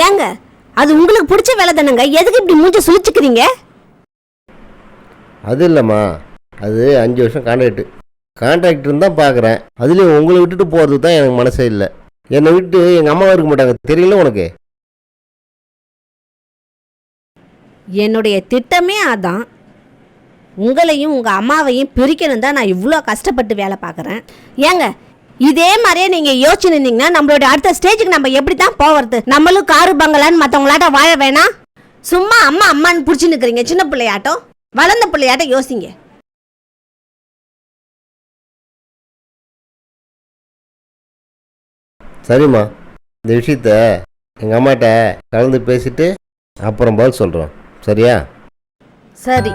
ஏங்க அது உங்களுக்கு பிடிச்ச வேலை தானேங்க, எதுக்கு இப்படி மூஞ்ச சுழிச்சுக்கிறீங்க? அது இல்லைம்மா, அது 5 வருஷம் கான்ட்ராக்டர் தான் பார்க்குறேன். அதுலேயும் உங்களை விட்டுட்டு போகிறதுக்கு தான் எனக்கு மனசே இல்லை. என்னை விட்டு எங்கள் அம்மாவும் இருக்க மாட்டாங்க, தெரியல உனக்கு? என்னுடைய திட்டமே அதான். உங்களையும் உங்கள் அம்மாவையும் பிரிக்கணும் தான் நான் இவ்வளோ கஷ்டப்பட்டு வேலை பார்க்குறேன். ஏங்க இதே மாதிரியே நீங்கள் யோசிச்சுருந்தீங்கன்னா நம்மளோட அடுத்த ஸ்டேஜுக்கு நம்ம எப்படி தான் போகிறது? நம்மளும் காரு பங்களான்னு மற்றவங்களாட்ட வாழ வேணாம். சும்மா அம்மா அம்மான்னு பிடிச்சி நிற்கிறீங்க. சின்ன பிள்ளையாட்டம், வளர்ந்த பிள்ளையாட்டம் யோசிங்க. சரிம்மா, இந்த விஷயத்த எங்கள் அம்மாட்ட கலந்து பேசிட்டு அப்புறம் பதில் சொல்கிறோம், சரியா? சரி.